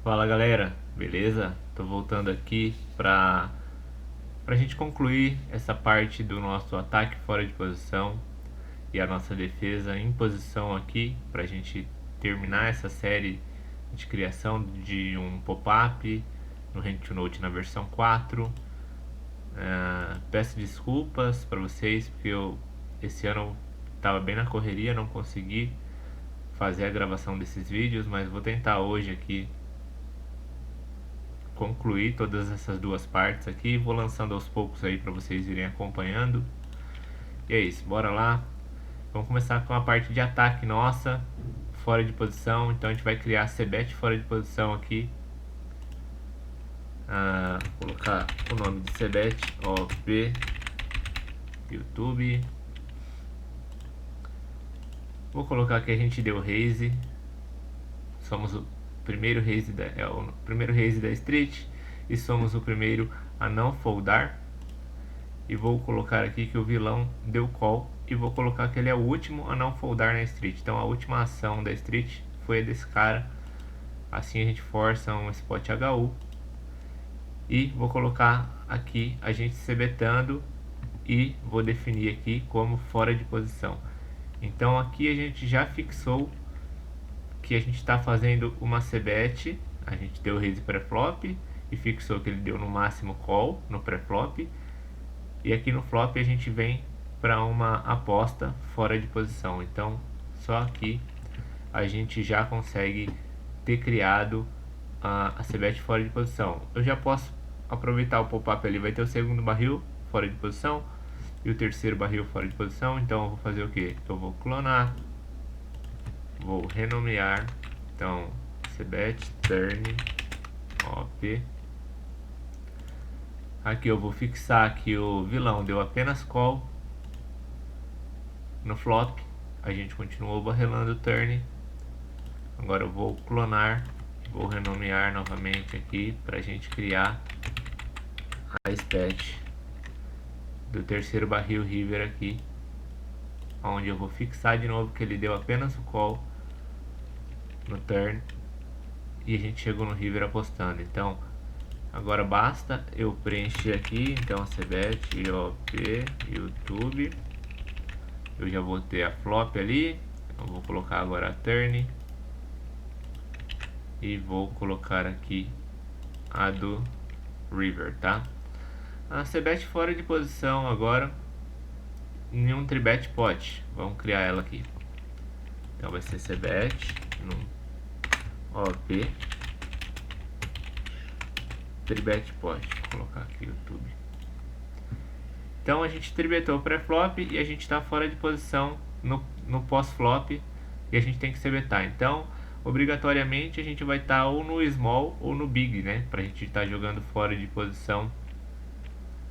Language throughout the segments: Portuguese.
Fala galera, beleza? Tô voltando aqui pra gente concluir essa parte do nosso ataque fora de posição e a nossa defesa em posição aqui, pra gente terminar essa série de criação de um pop-up no Hand to Note na versão 4. Peço desculpas para vocês porque esse ano estava bem na correria, não consegui fazer a gravação desses vídeos, mas vou tentar hoje aqui concluir todas essas duas partes aqui. Vou lançando aos poucos aí para vocês irem acompanhando. E é isso, bora lá. Vamos começar com a parte de ataque nossa, fora de posição. Então a gente vai criar a CBET fora de posição aqui. Vou colocar o nome de CBET OP YouTube. Vou colocar que a gente deu raise. Somos o primeiro raise da street e somos o primeiro a não foldar. E vou colocar aqui que o vilão deu call e vou colocar que ele é o último a não foldar na street. Então a última ação da street foi a desse cara. Assim a gente força um spot HU. E vou colocar aqui a gente se betando e vou definir aqui como fora de posição. Então aqui a gente já fixou que a gente está fazendo uma CBET. A gente deu raise pré-flop e fixou que ele deu no máximo call no pré-flop. E aqui no flop a gente vem para uma aposta fora de posição. Então só aqui a gente já consegue ter criado a CBET fora de posição. Eu já posso aproveitar o pop-up ali, vai ter o segundo barril fora de posição e o terceiro barril fora de posição. Então eu vou fazer o que? Eu vou clonar, vou renomear, então CBET turn OP. Aqui eu vou fixar que o vilão deu apenas call no flop. A gente continuou barrelando o turn. Agora eu vou clonar, vou renomear novamente aqui para a gente criar a SPET do terceiro barril river aqui, onde eu vou fixar de novo que ele deu apenas o call no turn e a gente chegou no river apostando. Então agora basta eu preencher aqui, então CBET OP YouTube. Eu já vou ter a flop ali. Eu vou colocar agora a turn e vou colocar aqui a do river, tá? A CBET fora de posição agora em um tribet pot. Vamos criar ela aqui. Então vai ser CBET no OP tribet pot. Vou colocar aqui o YouTube. Então a gente tribetou o pré-flop e a gente está fora de posição no pós-flop e a gente tem que CBEtar. Então obrigatoriamente a gente vai estar ou no small ou no big, né? Pra gente estar jogando fora de posição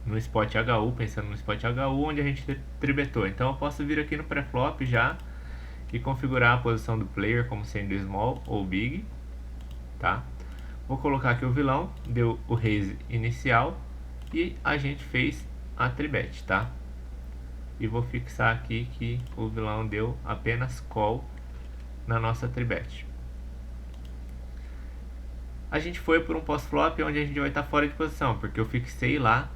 no spot HU, pensando no spot HU onde a gente tribetou. Então eu posso vir aqui no pré-flop já e configurar a posição do player como sendo small ou big, tá? Vou colocar aqui o vilão, deu o raise inicial e a gente fez a tribet, tá? E vou fixar aqui que o vilão deu apenas call na nossa tribet. A gente foi por um pós-flop onde a gente vai estar fora de posição, porque eu fixei lá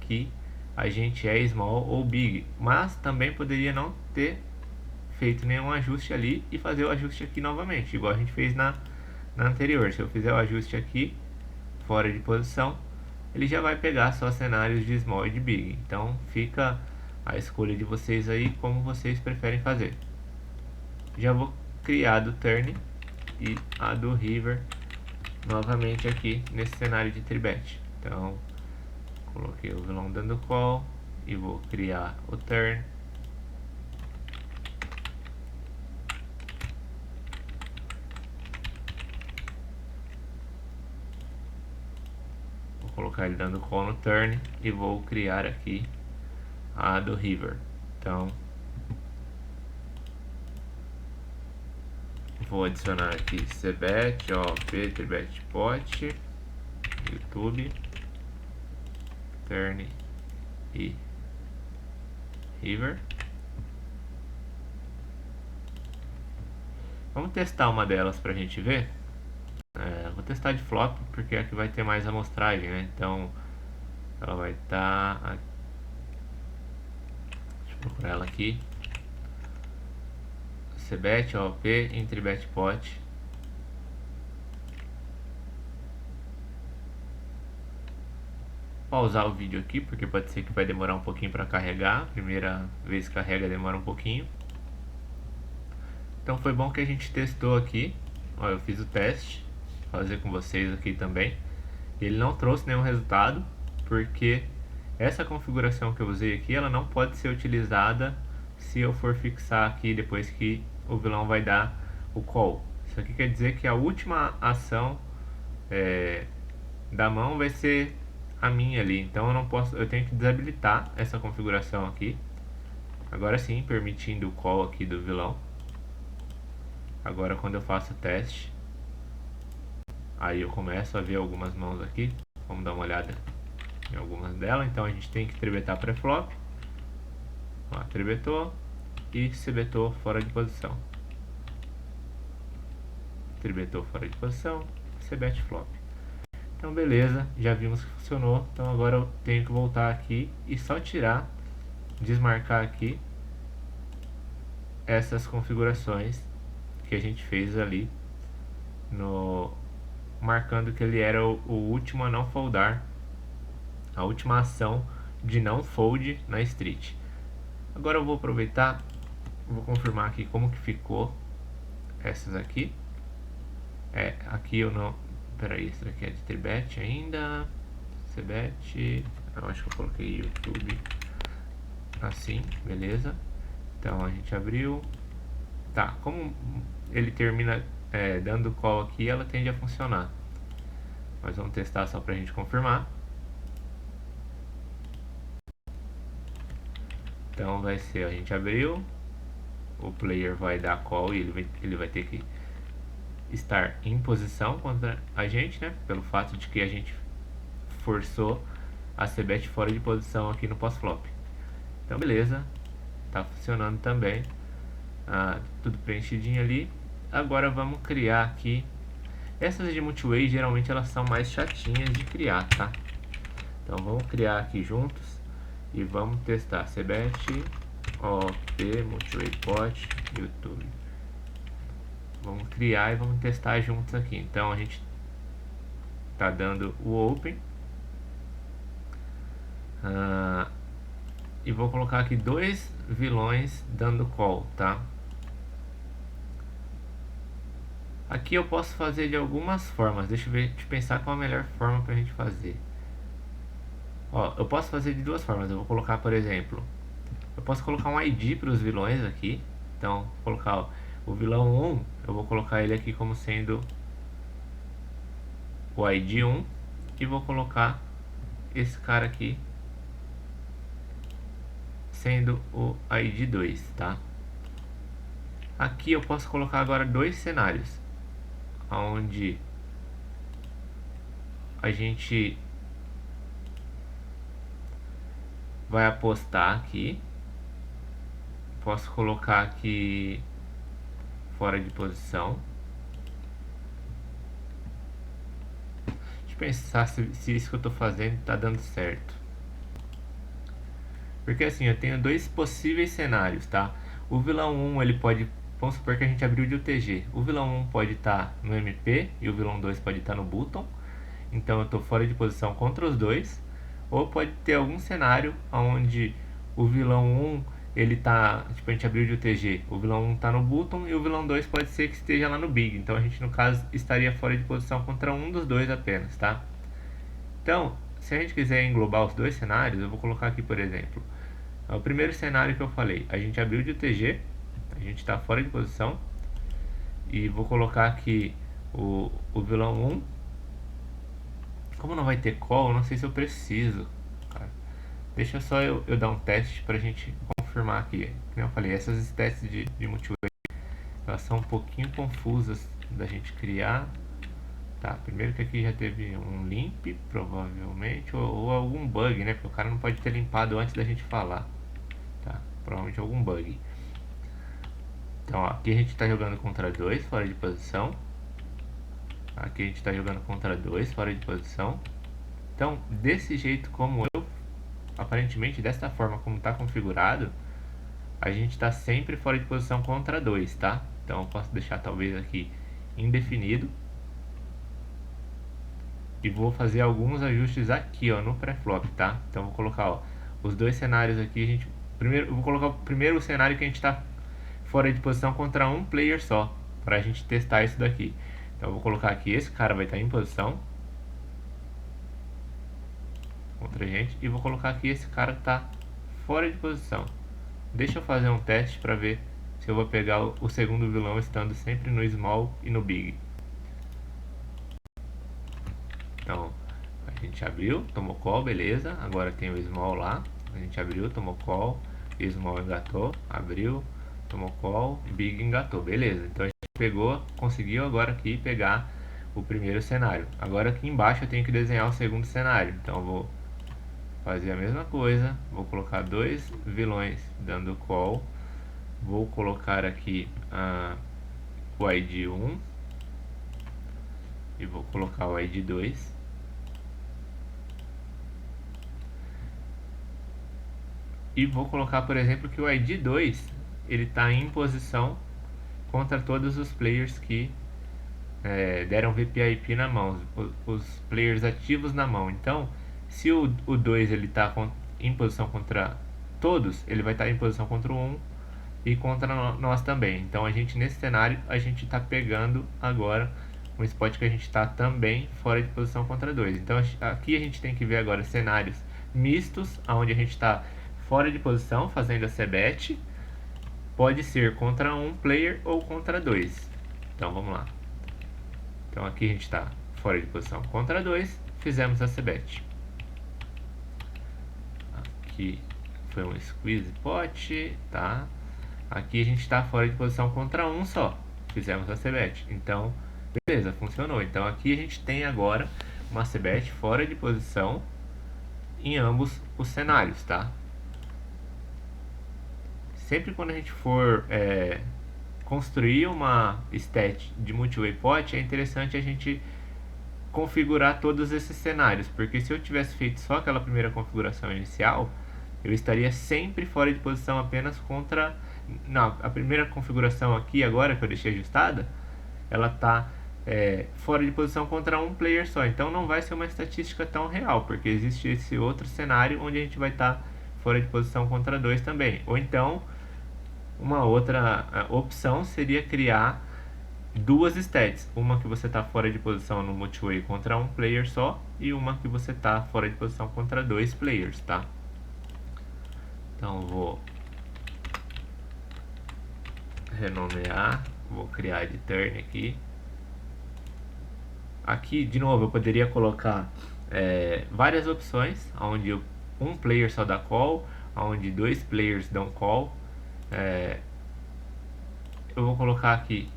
que a gente é small ou big, mas também poderia não ter feito nenhum ajuste ali e fazer o ajuste aqui novamente, igual a gente fez na anterior. Se eu fizer o ajuste aqui fora de posição, ele já vai pegar só cenários de small e de big. Então fica a escolha de vocês aí, como vocês preferem fazer. Já vou criar do turn e a do river novamente aqui nesse cenário de tribet. Então coloquei o vilão dando call e vou criar o turn. Vou colocar ele dando call no turn e vou criar aqui a do river. Então vou adicionar aqui CBET OP tribet pot YouTube turn e river. Vamos testar uma delas pra gente ver. Vou testar de flop porque aqui vai ter mais amostragem, né? Então ela vai estar deixa eu procurar ela aqui. CBET, OP, entre bet pot. Pausar o vídeo aqui porque pode ser que vai demorar um pouquinho para carregar. Primeira vez que carrega demora um pouquinho. Então foi bom que a gente testou aqui. Ó, eu fiz o teste, vou fazer com vocês aqui também. Ele não trouxe nenhum resultado porque essa configuração que eu usei aqui, ela não pode ser utilizada se eu for fixar aqui depois que o vilão vai dar o call. Isso aqui quer dizer que a última ação da mão vai ser a minha ali. Então eu não posso, eu tenho que desabilitar essa configuração aqui. Agora sim, permitindo o call aqui do vilão. Agora quando eu faço o teste, aí eu começo a ver algumas mãos aqui. Vamos dar uma olhada em algumas delas. Então a gente tem que tribetar pré-flop. Tribetou e se betou fora de posição. Tribetou fora de posição, se bet flop. Então beleza, já vimos que funcionou. Então agora eu tenho que voltar aqui e só tirar, desmarcar aqui essas configurações que a gente fez ali no marcando que ele era o último a não foldar, a última ação de não fold na street. Agora eu vou aproveitar, vou confirmar aqui como que ficou essas aqui. Aqui eu não, peraí, esse daqui é de tribet ainda, cbet, eu acho que eu coloquei YouTube, assim, beleza. Então a gente abriu, tá, como ele termina dando call aqui, ela tende a funcionar. Mas vamos testar só pra gente confirmar. Então vai ser, a gente abriu, o player vai dar call e ele vai ter que estar em posição contra a gente, né? Pelo fato de que a gente forçou a cbet fora de posição aqui no pós-flop. Então beleza, tá funcionando também. Tudo preenchidinho ali. Agora vamos criar aqui. Essas de multiway geralmente elas são mais chatinhas de criar, tá? Então vamos criar aqui juntos e vamos testar cbet, OP, multiway pot, YouTube. Vamos criar e vamos testar juntos aqui. Então a gente tá dando o open. E vou colocar aqui dois vilões dando call, tá? Aqui eu posso fazer de algumas formas. Deixa eu pensar qual a melhor forma pra gente fazer. Ó, eu posso fazer de duas formas. Eu vou colocar, por exemplo, eu posso colocar um ID para os vilões aqui. Então, vou colocar o vilão 1, eu vou colocar ele aqui como sendo o ID 1 e vou colocar esse cara aqui sendo o ID 2, tá? Aqui eu posso colocar agora dois cenários, onde a gente vai apostar aqui. Posso colocar aqui fora de posição. Deixa eu pensar se isso que eu estou fazendo está dando certo. Porque assim, eu tenho dois possíveis cenários, tá? O vilão 1, ele pode, vamos supor que a gente abriu de UTG. O vilão 1 pode estar no MP e o vilão 2 pode estar no button. Então eu estou fora de posição contra os dois. Ou pode ter algum cenário onde o vilão 1, ele tá, tipo, a gente abriu de UTG, o vilão 1 tá no button e o vilão 2 pode ser que esteja lá no big. Então a gente, no caso, estaria fora de posição contra um dos dois apenas, tá? Então, se a gente quiser englobar os dois cenários, eu vou colocar aqui, por exemplo, o primeiro cenário que eu falei, a gente abriu de UTG, a gente está fora de posição, e vou colocar aqui o vilão 1. Como não vai ter call, eu não sei se eu preciso, cara. Deixa só eu dar um teste pra gente confirmar aqui. Como eu falei, essas stats de multiway, elas são um pouquinho confusas da gente criar. Tá, primeiro que aqui já teve um limp, provavelmente, ou algum bug, né? Porque o cara não pode ter limpado antes da gente falar. Tá, provavelmente algum bug. Então, ó, aqui a gente tá jogando contra dois, fora de posição. Aqui a gente está jogando contra 2, fora de posição. Então, desse jeito como aparentemente dessa forma como está configurado, a gente está sempre fora de posição contra 2, tá? Então eu posso deixar talvez aqui indefinido. E vou fazer alguns ajustes aqui, ó, no pré-flop, tá? Então vou colocar, ó, os dois cenários aqui, eu vou colocar o primeiro cenário que a gente está fora de posição contra um player só, para a gente testar isso daqui. Então eu vou colocar aqui, esse cara vai estar em posição contra a gente, e vou colocar aqui esse cara que está fora de posição. Deixa eu fazer um teste para ver se eu vou pegar o segundo vilão estando sempre no small e no big. Então, a gente abriu, tomou call, beleza. Agora tem o small lá. A gente abriu, tomou call, small engatou, abriu, tomou call, big engatou, beleza. Então a gente pegou, conseguiu agora aqui pegar o primeiro cenário. Agora aqui embaixo eu tenho que desenhar o segundo cenário. Então eu vou fazer a mesma coisa, vou colocar dois vilões dando call, vou colocar aqui o ID 1 e vou colocar o ID 2. E vou colocar, por exemplo, que o ID 2 ele está em posição contra todos os players que deram VPIP na mão, os players ativos na mão. Então, se o 2 ele está em posição contra todos, ele vai estar em posição contra o 1 e contra nós também. Então, a gente nesse cenário, a gente está pegando agora um spot que a gente está também fora de posição contra 2. Então, aqui a gente tem que ver agora cenários mistos, onde a gente está fora de posição, fazendo a c-bet. Pode ser contra um player ou contra 2. Então, vamos lá. Então aqui a gente está fora de posição contra 2, fizemos a c-bet. Aqui foi um squeeze pot, tá? Aqui a gente está fora de posição contra 1 só, fizemos a c-bet. Então, beleza, funcionou. Então aqui a gente tem agora uma c-bet fora de posição em ambos os cenários, tá? Sempre quando a gente for construir uma stat de multi-way pot, é interessante a gente configurar todos esses cenários, porque se eu tivesse feito só aquela primeira configuração inicial, eu estaria sempre fora de posição apenas contra... Não, a primeira configuração aqui agora que eu deixei ajustada, ela está fora de posição contra um player só, então não vai ser uma estatística tão real, porque existe esse outro cenário onde a gente vai estar fora de posição contra 2 também. Ou então, uma outra opção seria criar duas stats, uma que você está fora de posição no multi-way contra um player só e uma que você está fora de posição contra 2 players, tá? Então vou renomear, vou criar de turn aqui. Aqui de novo eu poderia colocar várias opções, onde um player só dá call, onde 2 players dão call. Eu vou colocar aqui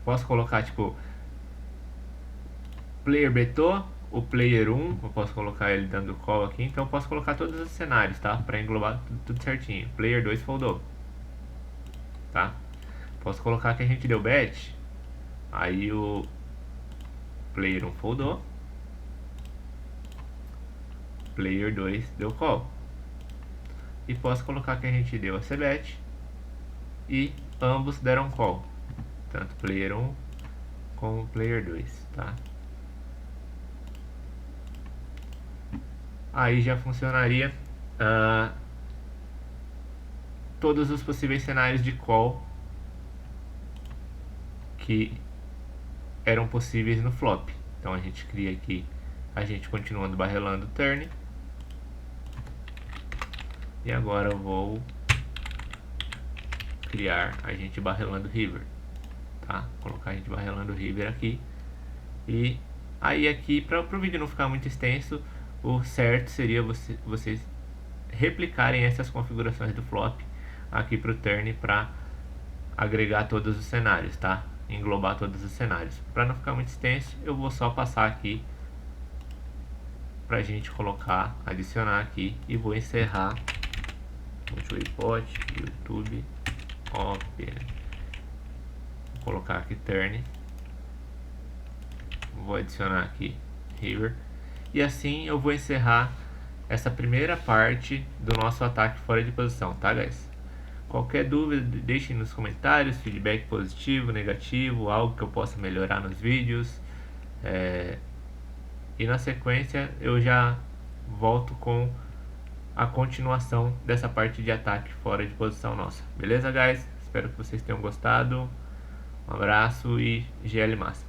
posso colocar tipo player betou, o player 1, eu posso colocar ele dando call aqui, então eu posso colocar todos os cenários, tá? Para englobar tudo certinho. Player 2 foldou, tá? Posso colocar que a gente deu bet, aí o player 1 foldou, player 2 deu call. E posso colocar que a gente deu a c-bet e ambos deram call, tanto player 1 como player 2, tá? Aí já funcionaria todos os possíveis cenários de call que eram possíveis no flop. Então a gente cria aqui, a gente continuando barrelando turn. E agora eu vou criar a gente barrelando river, tá? Colocar a gente barrelando river aqui. E aí aqui, para o vídeo não ficar muito extenso, o certo seria vocês replicarem essas configurações do flop aqui para o turn para agregar todos os cenários, tá? Englobar todos os cenários. Para não ficar muito extenso, eu vou só passar aqui pra gente colocar, adicionar aqui e vou encerrar multi-way pot, YouTube, Open, colocar aqui turn, vou adicionar aqui river, e assim eu vou encerrar essa primeira parte do nosso ataque fora de posição, tá, guys? Qualquer dúvida, deixem nos comentários, feedback positivo, negativo, algo que eu possa melhorar nos vídeos. E na sequência eu já volto com a continuação dessa parte de ataque fora de posição nossa. Beleza, guys? Espero que vocês tenham gostado. Um abraço e GL máximo.